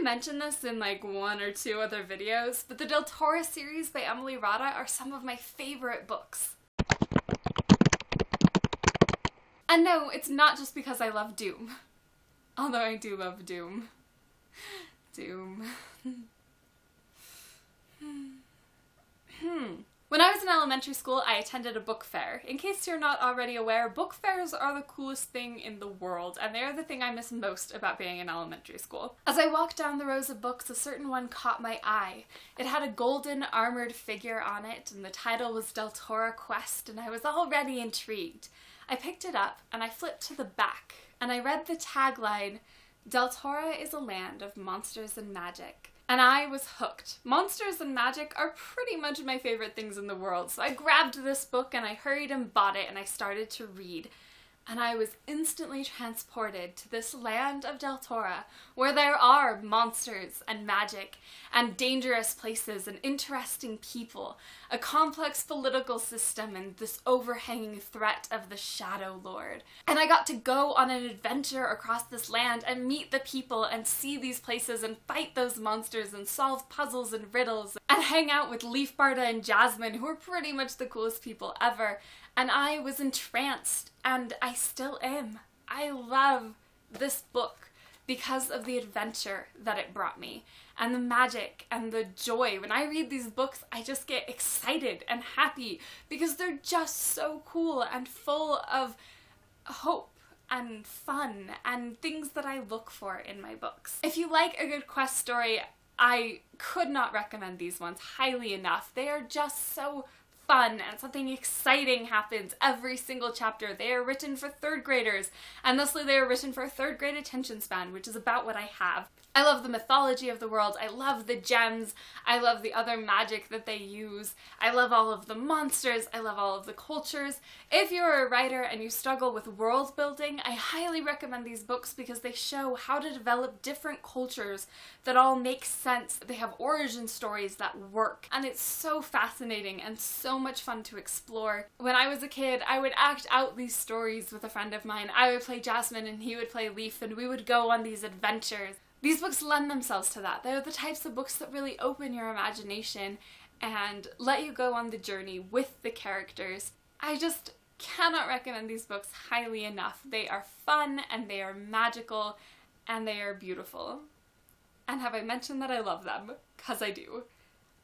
I mentioned this in like one or two other videos, but the Deltora series by Emily Rada are some of my favorite books. And no, it's not just because I love Doom. Although I do love Doom. Doom. When I was in elementary school, I attended a book fair. In case you're not already aware, book fairs are the coolest thing in the world, and they're the thing I miss most about being in elementary school. As I walked down the rows of books, a certain one caught my eye. It had a golden armored figure on it, and the title was Deltora Quest, and I was already intrigued. I picked it up, and I flipped to the back, and I read the tagline, "Deltora is a land of monsters and magic." And I was hooked. Monsters and magic are pretty much my favorite things in the world, so I grabbed this book and I hurried and bought it and I started to read. And I was instantly transported to this land of Deltora, where there are monsters and magic, and dangerous places and interesting people, a complex political system, and this overhanging threat of the Shadow Lord. And I got to go on an adventure across this land and meet the people and see these places and fight those monsters and solve puzzles and riddles and hang out with Leaf Barda and Jasmine, who are pretty much the coolest people ever. And I was entranced, and I still am. I love this book because of the adventure that it brought me, and the magic and the joy. When I read these books, I just get excited and happy because they're just so cool and full of hope and fun and things that I look for in my books. If you like a good quest story, I could not recommend these ones highly enough. They are just so fun and something exciting happens every single chapter. They are written for third graders, and thusly they are written for a third grade attention span, which is about what I have. I love the mythology of the world, I love the gems, I love the other magic that they use, I love all of the monsters, I love all of the cultures. If you're a writer and you struggle with world building, I highly recommend these books because they show how to develop different cultures that all make sense. They have origin stories that work, and it's so fascinating and so much fun to explore. When I was a kid, I would act out these stories with a friend of mine. I would play Jasmine and he would play Leaf, and we would go on these adventures. These books lend themselves to that. They're the types of books that really open your imagination and let you go on the journey with the characters. I just cannot recommend these books highly enough. They are fun and they are magical and they are beautiful. And have I mentioned that I love them? 'Cause I do.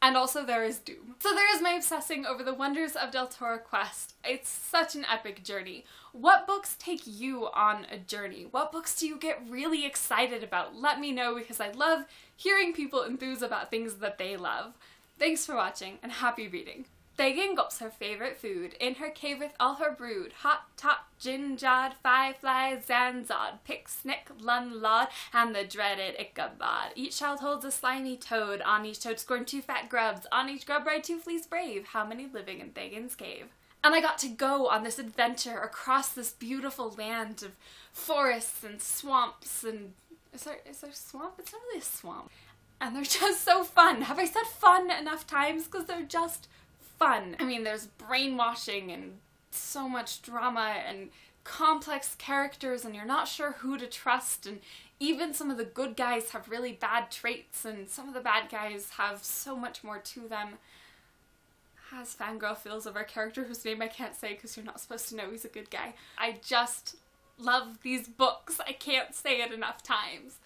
And also there is Doom. So there is my obsessing over the wonders of Deltora Quest. It's such an epic journey. What books take you on a journey? What books do you get really excited about? Let me know because I love hearing people enthuse about things that they love. Thanks for watching and happy reading. Thagan gulps her favourite food. In her cave with all her brood. Hot, tot, gin, jod, firefly, zanzod, pick, snick, lun, lod, and the dreaded Ichabod. Each child holds a slimy toad. On each toad scorn 2 fat grubs. On each grub ride 2 fleas brave. How many living in Thagan's cave? And I got to go on this adventure across this beautiful land of forests and swamps and... Is there swamp? It's not really a swamp. And they're just so fun. Have I said fun enough times? Because they're just fun. I mean, there's brainwashing and so much drama and complex characters and you're not sure who to trust, and even some of the good guys have really bad traits and some of the bad guys have so much more to them. As fangirl feels of our character whose name I can't say because you're not supposed to know he's a good guy. I just love these books. I can't say it enough times.